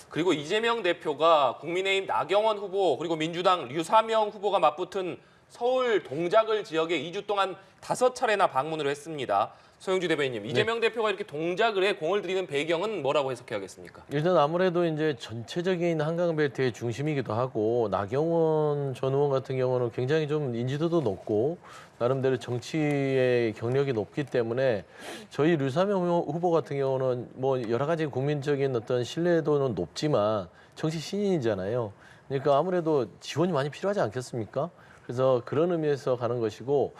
그리고 이재명 대표가 국민의힘 나경원 후보 그리고 민주당 류사명 후보가 맞붙은 서울 동작을 지역에 2주 동안 5차례나 방문을 했습니다. 소영주 대변인님, 이재명 대표가 이렇게 동작을에 공을 들이는 배경은 뭐라고 해석해야겠습니까? 일단 아무래도 이제 전체적인 한강벨트의 중심이기도 하고 나경원 전 의원 같은 경우는 굉장히 좀 인지도도 높고 나름대로 정치의 경력이 높기 때문에 저희 류사명 후보 같은 경우는 뭐 여러 가지 국민적인 어떤 신뢰도는 높지만 정치 신인이잖아요. 그러니까 아무래도 지원이 많이 필요하지 않겠습니까? 그래서 그런 의미에서 가는 것이고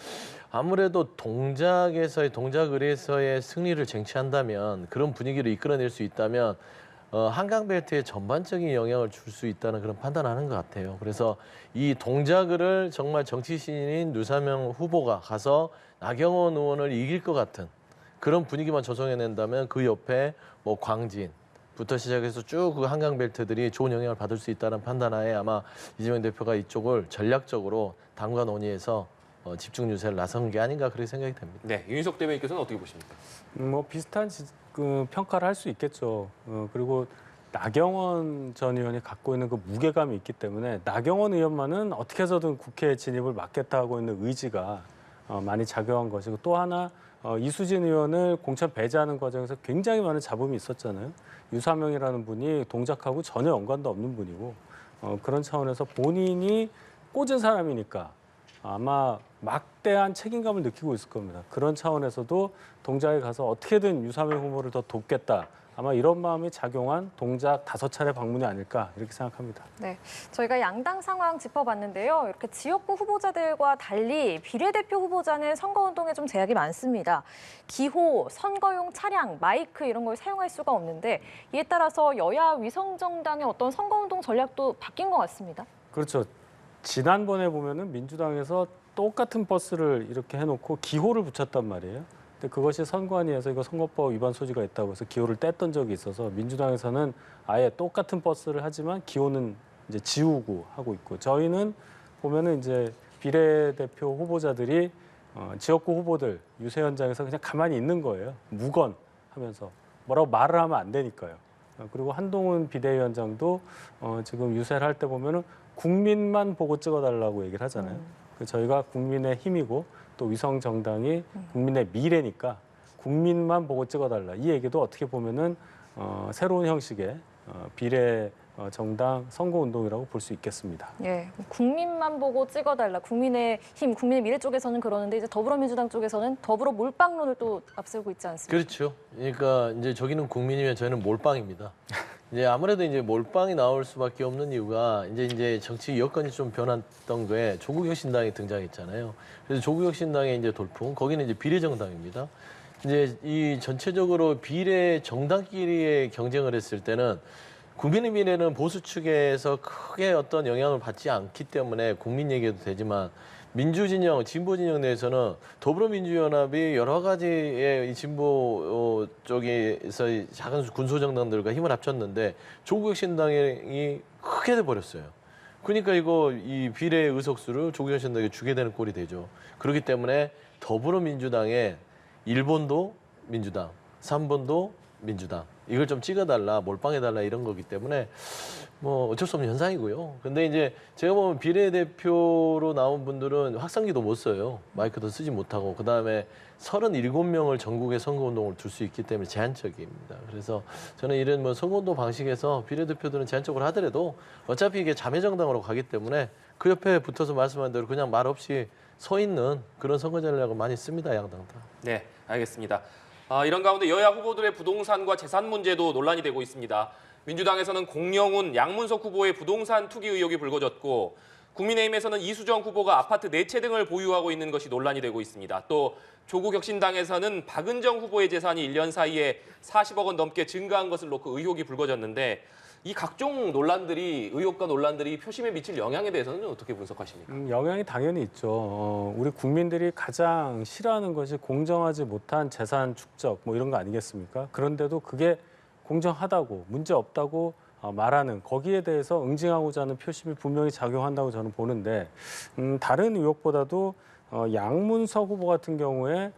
아무래도 동작을에서의 승리를 쟁취한다면 그런 분위기를 이끌어낼 수 있다면 한강벨트에 전반적인 영향을 줄 수 있다는 그런 판단을 하는 것 같아요. 그래서 이 동작을을 정말 정치 신인인 류사명 후보가 가서 나경원 의원을 이길 것 같은 그런 분위기만 조성해낸다면 그 옆에 뭐 광진부터 시작해서 쭉 그 한강벨트들이 좋은 영향을 받을 수 있다는 판단하에 아마 이재명 대표가 이쪽을 전략적으로 당과 논의해서 집중 유세를 나선 게 아닌가 그렇게 생각이 됩니다. 네, 윤희석 대변인께서는 어떻게 보십니까? 뭐 비슷한 평가를 할 수 있겠죠. 그리고 나경원 전 의원이 갖고 있는 그 무게감이 있기 때문에 나경원 의원만은 어떻게 해서든 국회 진입을 막겠다 하고 있는 의지가 많이 작용한 것이고 또 하나 이수진 의원을 공천 배제하는 과정에서 굉장히 많은 잡음이 있었잖아요. 유사명이라는 분이 동작하고 전혀 연관도 없는 분이고 그런 차원에서 본인이 꽂은 사람이니까 아마 막대한 책임감을 느끼고 있을 겁니다. 그런 차원에서도 동작에 가서 어떻게든 유사명 후보를 더 돕겠다. 아마 이런 마음이 작용한 동작 5차례 방문이 아닐까 이렇게 생각합니다. 네, 저희가 양당 상황 짚어봤는데요. 이렇게 지역구 후보자들과 달리 비례대표 후보자는 선거운동에 좀 제약이 많습니다. 기호, 선거용 차량, 마이크 이런 걸 사용할 수가 없는데 이에 따라서 여야 위성정당의 어떤 선거운동 전략도 바뀐 것 같습니다. 그렇죠. 지난번에 보면은 민주당에서 똑같은 버스를 이렇게 해놓고 기호를 붙였단 말이에요. 근데 그것이 선관위에서 이거 선거법 위반 소지가 있다고 해서 기호를 뗐던 적이 있어서 민주당에서는 아예 똑같은 버스를 하지만 기호는 이제 지우고 하고 있고 저희는 보면은 이제 비례대표 후보자들이 지역구 후보들 유세 현장에서 그냥 가만히 있는 거예요. 무건하면서 뭐라고 말을 하면 안 되니까요. 그리고 한동훈 비대위원장도 지금 유세를 할 때 보면은 국민만 보고 찍어달라고 얘기를 하잖아요. 저희가 국민의 힘이고 또 위성 정당이 국민의 미래니까 국민만 보고 찍어달라. 이 얘기도 어떻게 보면은 새로운 형식의 비례 정당 선거운동이라고 볼 수 있겠습니다. 예, 국민만 보고 찍어달라. 국민의힘, 국민의미래 쪽에서는 그러는데 이제 더불어민주당 쪽에서는 더불어 몰빵론을 또 앞세우고 있지 않습니까? 그렇죠. 그러니까 이제 저기는 국민이면 저희는 몰빵입니다. 이제 아무래도 이제 몰빵이 나올 수밖에 없는 이유가 이제 정치 여건이 좀 변했던 거에 조국혁신당이 등장했잖아요. 그래서 조국혁신당의 이제 돌풍, 거기는 이제 비례정당입니다. 이제 이 전체적으로 비례 정당끼리의 경쟁을 했을 때는 국민의 미래는 보수 측에서 크게 어떤 영향을 받지 않기 때문에 국민 얘기해도 되지만 민주 진영, 진보 진영 내에서는 더불어민주연합이 여러 가지의 이 진보 쪽에서 작은 군소 정당들과 힘을 합쳤는데 조국혁신당이 크게 돼 버렸어요. 그러니까 이 비례 의석수를 조국혁신당에 주게 되는 꼴이 되죠. 그렇기 때문에 더불어민주당의 1번도 민주당, 3번도 민주당 이걸 좀 찍어달라, 몰빵해달라 이런 거기 때문에 뭐 어쩔 수 없는 현상이고요. 근데 이제 제가 보면 비례대표로 나온 분들은 확성기도 못 써요. 마이크도 쓰지 못하고 그다음에 37명을 전국에 선거운동을 둘 수 있기 때문에 제한적입니다. 그래서 저는 이런 뭐 선거운동 방식에서 비례대표들은 제한적으로 하더라도 어차피 이게 자매정당으로 가기 때문에 그 옆에 붙어서 말씀한 대로 그냥 말 없이 서 있는 그런 선거 전략을 많이 씁니다, 양당 다. 네, 알겠습니다. 이런 가운데 여야 후보들의 부동산과 재산 문제도 논란이 되고 있습니다. 민주당에서는 공영훈, 양문석 후보의 부동산 투기 의혹이 불거졌고 국민의힘에서는 이수정 후보가 아파트 4채 등을 보유하고 있는 것이 논란이 되고 있습니다. 또 조국혁신당에서는 박은정 후보의 재산이 1년 사이에 40억 원 넘게 증가한 것을 놓고 의혹이 불거졌는데 이 각종 논란들이 의혹과 논란들이 표심에 미칠 영향에 대해서는 어떻게 분석하십니까? 영향이 당연히 있죠. 우리 국민들이 가장 싫어하는 것이 공정하지 못한 재산 축적 뭐 이런 거 아니겠습니까? 그런데도 그게 공정하다고 문제 없다고 말하는 거기에 대해서 응징하고자 하는 표심이 분명히 작용한다고 저는 보는데 다른 의혹보다도 양문석 후보 같은 경우에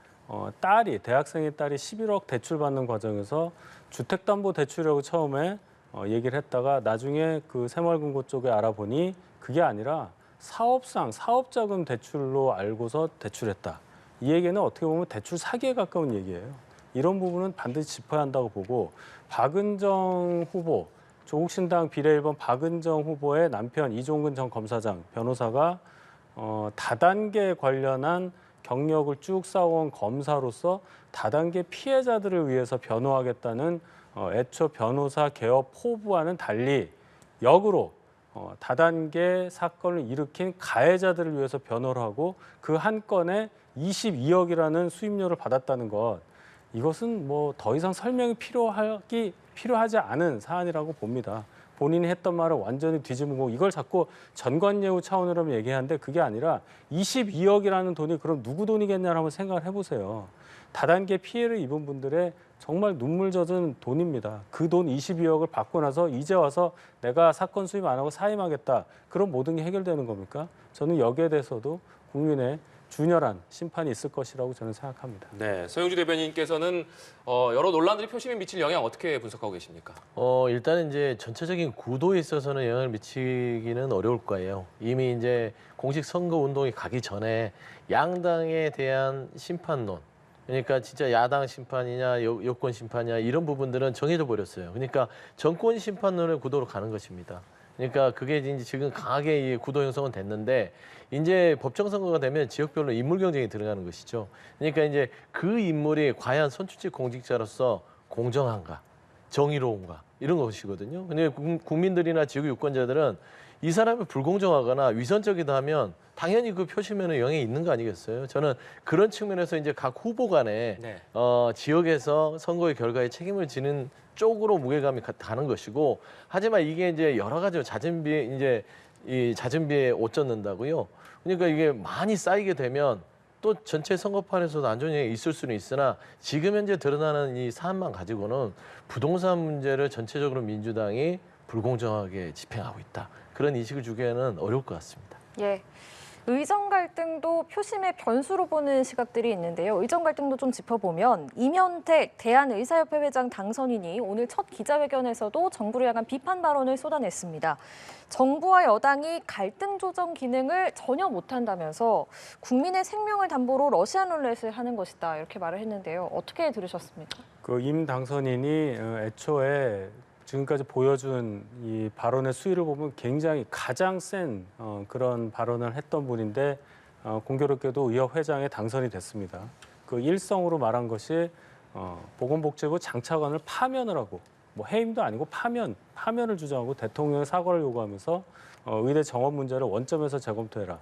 대학생의 딸이 11억 대출받는 과정에서 주택담보대출이라고 처음에 얘기를 했다가 나중에 그 새마을금고 쪽에 알아보니 그게 아니라 사업자금 대출로 알고서 대출했다. 이 얘기는 어떻게 보면 대출 사기에 가까운 얘기예요. 이런 부분은 반드시 짚어야 한다고 보고 박은정 후보, 조국신당 비례 1번 박은정 후보의 남편 이종근 전 검사장 변호사가 다단계 관련한 경력을 쭉 쌓아온 검사로서 다단계 피해자들을 위해서 변호하겠다는 애초 변호사 개업 포부와는 달리 역으로 다단계 사건을 일으킨 가해자들을 위해서 변호를 하고 그 한 건에 22억이라는 수임료를 받았다는 것, 이것은 뭐 더 이상 설명이 필요하지 않은 사안이라고 봅니다. 본인이 했던 말을 완전히 뒤집고 이걸 자꾸 전관예우 차원으로 얘기하는데 그게 아니라 22억이라는 돈이 그럼 누구 돈이겠냐를 한번 생각을 해보세요. 다단계 피해를 입은 분들의 정말 눈물 젖은 돈입니다. 그 돈 22억을 받고 나서 이제 와서 내가 사건 수임 안 하고 사임하겠다. 그럼 모든 게 해결되는 겁니까? 저는 여기에 대해서도 국민의 준열한 심판이 있을 것이라고 저는 생각합니다. 네, 서영주 대변인께서는 여러 논란들이 표심에 미칠 영향 어떻게 분석하고 계십니까? 일단은 이제 전체적인 구도에 있어서는 영향을 미치기는 어려울 거예요. 이미 이제 공식 선거 운동이 가기 전에 양당에 대한 심판론, 그러니까 진짜 야당 심판이냐 여권 심판이냐 이런 부분들은 정해져 버렸어요. 그러니까 정권 심판론의 구도로 가는 것입니다. 그러니까 그게 이제 지금 강하게 구도 형성은 됐는데 이제 법정 선거가 되면 지역별로 인물 경쟁이 들어가는 것이죠. 그러니까 이제 그 인물이 과연 선출직 공직자로서 공정한가, 정의로운가 이런 것이거든요. 근데 국민들이나 지역 유권자들은 이 사람이 불공정하거나 위선적이다 하면 당연히 그 표심에는 영향이 있는 거 아니겠어요? 저는 그런 측면에서 이제 각 후보 간에 네. 지역에서 선거의 결과에 책임을 지는 쪽으로 무게감이 가는 것이고, 하지만 이게 이제 여러 가지 자진비에 옷 젖는다고요. 그러니까 이게 많이 쌓이게 되면 또 전체 선거판에서도 안 좋은 일이 있을 수는 있으나 지금 현재 드러나는 이 사안만 가지고는 부동산 문제를 전체적으로 민주당이 불공정하게 집행하고 있다. 그런 인식을 주기에는 어려울 것 같습니다. 예. 의정 갈등도 표심의 변수로 보는 시각들이 있는데요. 의정 갈등도 좀 짚어보면 이면택 대한의사협회 회장 당선인이 오늘 첫 기자회견에서도 정부를 향한 비판 발언을 쏟아냈습니다. 정부와 여당이 갈등 조정 기능을 전혀 못한다면서 국민의 생명을 담보로 러시안 룰렛을 하는 것이다 이렇게 말을 했는데요. 어떻게 들으셨습니까? 그 임 당선인이 애초에 지금까지 보여준 이 발언의 수위를 보면 굉장히 가장 센 그런 발언을 했던 분인데 공교롭게도 의협 회장에 당선이 됐습니다. 그 일성으로 말한 것이 보건복지부 장차관을 파면을 하고 뭐 해임도 아니고 파면을 주장하고 대통령의 사과를 요구하면서 의대 정원 문제를 원점에서 재검토해라.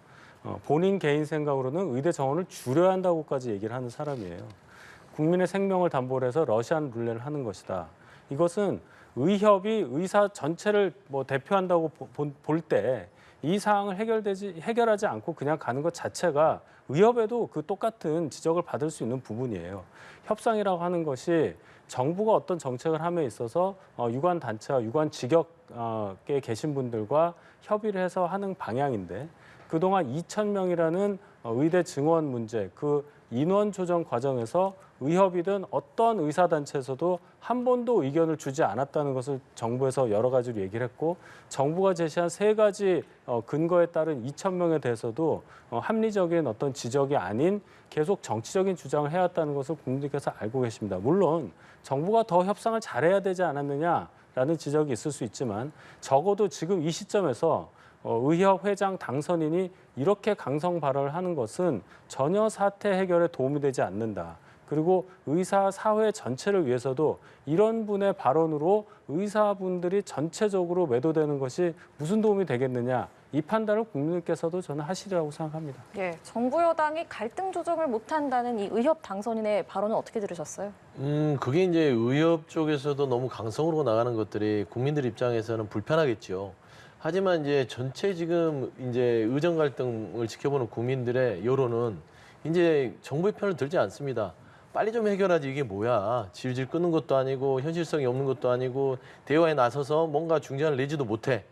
본인 개인 생각으로는 의대 정원을 줄여야 한다고까지 얘기를 하는 사람이에요. 국민의 생명을 담보로 해서 러시안 룰렛을 하는 것이다. 이것은 의협이 의사 전체를 뭐 대표한다고 볼 때 이 사항을 해결하지 않고 그냥 가는 것 자체가 의협에도 그 똑같은 지적을 받을 수 있는 부분이에요. 협상이라고 하는 것이 정부가 어떤 정책을 함에 있어서 유관 단체와 유관 직역에 계신 분들과 협의를 해서 하는 방향인데 그동안 2,000명이라는 의대 증원 문제, 그 인원 조정 과정에서 의협이든 어떤 의사단체에서도 한 번도 의견을 주지 않았다는 것을 정부에서 여러 가지로 얘기를 했고 정부가 제시한 3가지 근거에 따른 2,000명에 대해서도 합리적인 어떤 지적이 아닌 계속 정치적인 주장을 해왔다는 것을 국민들께서 알고 계십니다. 물론 정부가 더 협상을 잘해야 되지 않았느냐라는 지적이 있을 수 있지만 적어도 지금 이 시점에서 의협 회장 당선인이 이렇게 강성 발언을 하는 것은 전혀 사태 해결에 도움이 되지 않는다. 그리고 의사 사회 전체를 위해서도 이런 분의 발언으로 의사분들이 전체적으로 매도되는 것이 무슨 도움이 되겠느냐. 이 판단을 국민들께서도 저는 하시리라고 생각합니다. 예, 정부 여당이 갈등 조정을 못한다는 이 의협 당선인의 발언은 어떻게 들으셨어요? 그게 이제 의협 쪽에서도 너무 강성으로 나가는 것들이 국민들 입장에서는 불편하겠죠. 하지만 이제 전체 지금 이제 의정 갈등을 지켜보는 국민들의 여론은 이제 정부의 편을 들지 않습니다. 빨리 좀 해결하지 이게 뭐야. 질질 끄는 것도 아니고 현실성이 없는 것도 아니고 대화에 나서서 뭔가 중재안을 내지도 못해.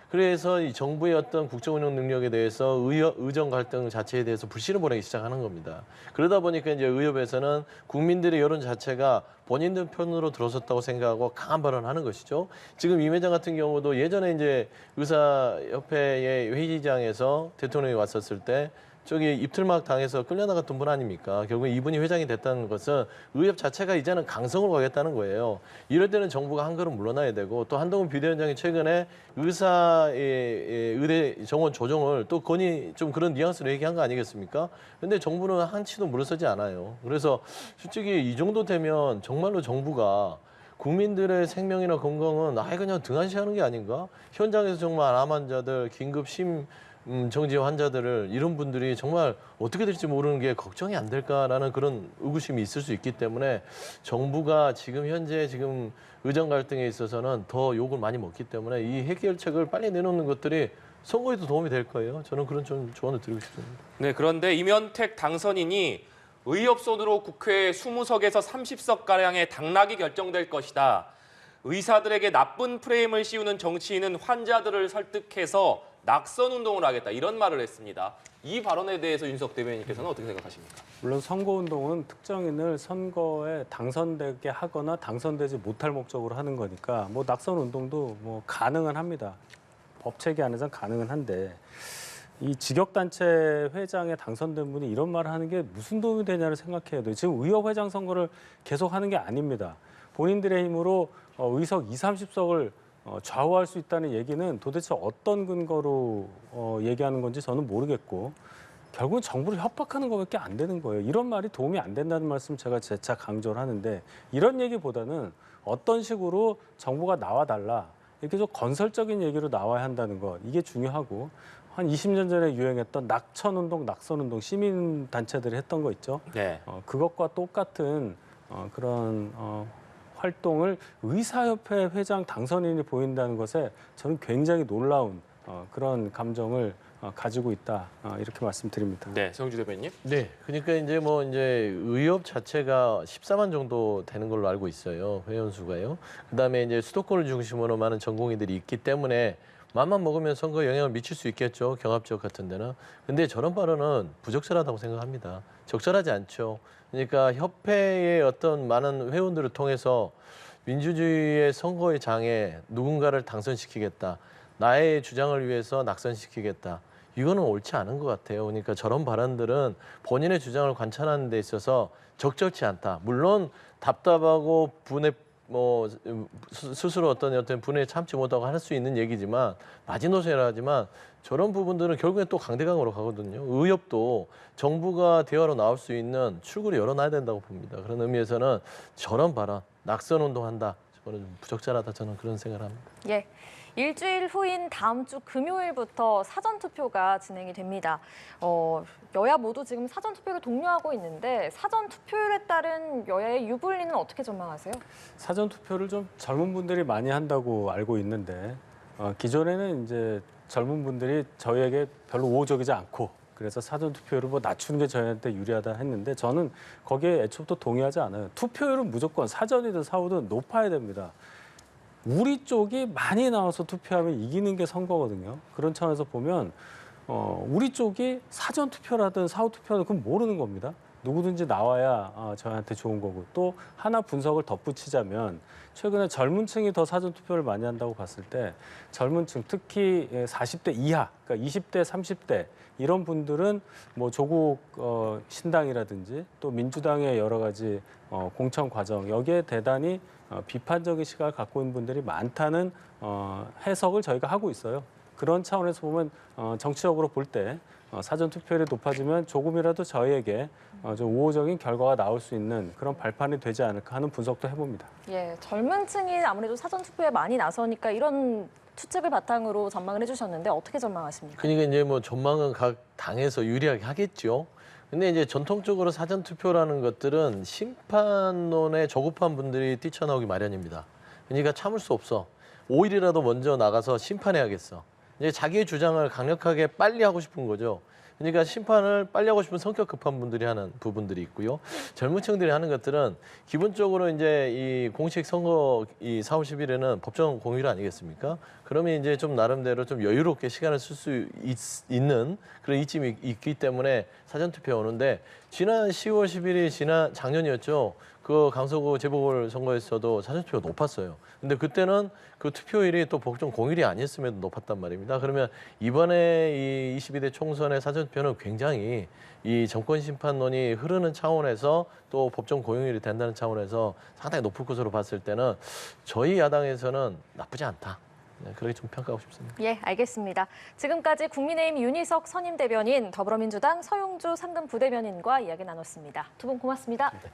그래서 이 정부의 어떤 국정운영 능력에 대해서 의정 갈등 자체에 대해서 불신을 보내기 시작하는 겁니다. 그러다 보니까 이제 의협에서는 국민들의 여론 자체가 본인들 편으로 들어섰다고 생각하고 강한 발언을 하는 것이죠. 지금 임 회장 같은 경우도 예전에 이제 의사협회의 회의장에서 대통령이 왔었을 때 저기 입틀막 당해서 끌려나갔던 분 아닙니까? 결국 이분이 회장이 됐다는 것은 의협 자체가 이제는 강성으로 가겠다는 거예요. 이럴 때는 정부가 한 걸음 물러나야 되고 또 한동훈 비대위원장이 최근에 의사의 의대 정원 조정을 또 건의 좀 그런 뉘앙스로 얘기한 거 아니겠습니까? 근데 정부는 한치도 물러서지 않아요. 그래서 솔직히 이 정도 되면 정말로 정부가 국민들의 생명이나 건강은 아예 그냥 등한시하는 게 아닌가? 현장에서 정말 암 환자들, 긴급 정지 환자들을 이런 분들이 정말 어떻게 될지 모르는 게 걱정이 안 될까라는 그런 의구심이 있을 수 있기 때문에 정부가 지금 현재 지금 의정 갈등에 있어서는 더 욕을 많이 먹기 때문에 이 해결책을 빨리 내놓는 것들이 선거에도 도움이 될 거예요. 저는 그런 좀 조언을 드리고 싶습니다. 네, 그런데 임현택 당선인이 의협손으로 국회 20석에서 30석가량의 당락이 결정될 것이다. 의사들에게 나쁜 프레임을 씌우는 정치인은 환자들을 설득해서 낙선 운동을 하겠다. 이런 말을 했습니다. 이 발언에 대해서 윤석 대변인께서는 어떻게 생각하십니까? 물론 선거운동은 특정인을 선거에 당선되게 하거나 당선되지 못할 목적으로 하는 거니까 뭐 낙선 운동도 뭐 가능은 합니다. 법 체계 안에서는 가능은 한데 이 직역단체 회장에 당선된 분이 이런 말을 하는 게 무슨 도움이 되냐를 생각해야 돼요. 지금 의협 회장 선거를 계속 하는 게 아닙니다. 본인들의 힘으로 의석 20, 30석을 좌우할 수 있다는 얘기는 도대체 어떤 근거로 얘기하는 건지 저는 모르겠고 결국은 정부를 협박하는 것밖에 안 되는 거예요. 이런 말이 도움이 안 된다는 말씀 제가 재차 강조를 하는데 이런 얘기보다는 어떤 식으로 정부가 나와달라 이렇게 좀 건설적인 얘기로 나와야 한다는 것 이게 중요하고 한 20년 전에 유행했던 낙천운동, 낙선운동 시민단체들이 했던 거 있죠. 네. 그것과 똑같은 그런 활동을 의사협회 회장 당선인이 보인다는 것에 저는 굉장히 놀라운 그런 감정을 가지고 있다 이렇게 말씀드립니다. 네, 성주 대변인님. 네, 그러니까 이제 뭐 이제 의협 자체가 14만 정도 되는 걸로 알고 있어요. 회원 수가요. 그다음에 이제 수도권을 중심으로 많은 전공의들이 있기 때문에 맘만 먹으면 선거에 영향을 미칠 수 있겠죠. 경합 지역 같은 데는. 근데 저런 발언은 부적절하다고 생각합니다. 적절하지 않죠. 그러니까 협회의 어떤 많은 회원들을 통해서 민주주의의 선거의 장에 누군가를 당선시키겠다. 나의 주장을 위해서 낙선시키겠다. 이거는 옳지 않은 것 같아요. 그러니까 저런 발언들은 본인의 주장을 관찰하는 데 있어서 적절치 않다. 물론 답답하고 뭐 스스로 어떤 분에 참지 못하고 할 수 있는 얘기지만 마지노선이라 하지만 저런 부분들은 결국엔 또 강대강으로 가거든요. 의협도 정부가 대화로 나올 수 있는 출구를 열어놔야 된다고 봅니다. 그런 의미에서는 저런 발언, 낙선 운동한다. 저는 좀 부적절하다. 저는 그런 생각을 합니다. 예. 일주일 후인 다음 주 금요일부터 사전투표가 진행이 됩니다. 여야 모두 지금 사전투표를 독려하고 있는데 사전투표율에 따른 여야의 유불리는 어떻게 전망하세요? 사전 투표를 좀 젊은 분들이 많이 한다고 알고 있는데 기존에는 이제 젊은 분들이 저희에게 별로 우호적이지 않고 그래서 사전 투표율을 뭐 낮추는 게 저희한테 유리하다 했는데 저는 거기에 애초부터 동의하지 않아요. 투표율은 무조건 사전이든 사후든 높아야 됩니다. 우리 쪽이 많이 나와서 투표하면 이기는 게 선거거든요. 그런 차원에서 보면 우리 쪽이 사전 투표라든 사후 투표라든 그건 모르는 겁니다. 누구든지 나와야 저희한테 좋은 거고 또 하나 분석을 덧붙이자면 최근에 젊은 층이 더 사전 투표를 많이 한다고 봤을 때 젊은 층 특히 40대 이하, 그러니까 20대, 30대 이런 분들은 뭐 조국 신당이라든지 또 민주당의 여러 가지 공천 과정 여기에 대단히 비판적인 시각을 갖고 있는 분들이 많다는 해석을 저희가 하고 있어요. 그런 차원에서 보면 정치적으로 볼 때 사전 투표율이 높아지면 조금이라도 저희에게 좀 우호적인 결과가 나올 수 있는 그런 발판이 되지 않을까 하는 분석도 해봅니다. 예, 젊은 층이 아무래도 사전투표에 많이 나서니까 이런 추측을 바탕으로 전망을 해주셨는데 어떻게 전망하십니까? 그러니까 이제 뭐 전망은 각 당에서 유리하게 하겠죠. 근데 이제 전통적으로 사전 투표라는 것들은 심판론에 조급한 분들이 뛰쳐나오기 마련입니다. 그러니까 참을 수 없어. 5일이라도 먼저 나가서 심판해야겠어. 이제 자기의 주장을 강력하게 빨리 하고 싶은 거죠. 그러니까 심판을 빨리 하고 싶은 성격 급한 분들이 하는 부분들이 있고요. 젊은 층들이 하는 것들은 기본적으로 이제 이 공식 선거 이 4월 10일에는 법정 공휴일 아니겠습니까? 그러면 이제 좀 나름대로 좀 여유롭게 시간을 쓸 수 있는 그런 이점이 있기 때문에 사전 투표에 오는데 지난 10월 10일이 지난 작년이었죠. 그 강서구 재보궐 선거에서도 사전 투표가 높았어요. 근데 그때는 그 투표일이 또 법정 공휴일이 아니었음에도 높았단 말입니다. 그러면 이번에 이 22대 총선의 사전 투표는 굉장히 이 정권 심판론이 흐르는 차원에서 또 법정 공휴일이 된다는 차원에서 상당히 높을 것으로 봤을 때는 저희 야당에서는 나쁘지 않다. 네, 그렇게 좀 평가하고 싶습니다. 예, 알겠습니다. 지금까지 국민의힘 윤희석 선임대변인, 더불어민주당 서용주 상근 부대변인과 이야기 나눴습니다. 두 분 고맙습니다. 네.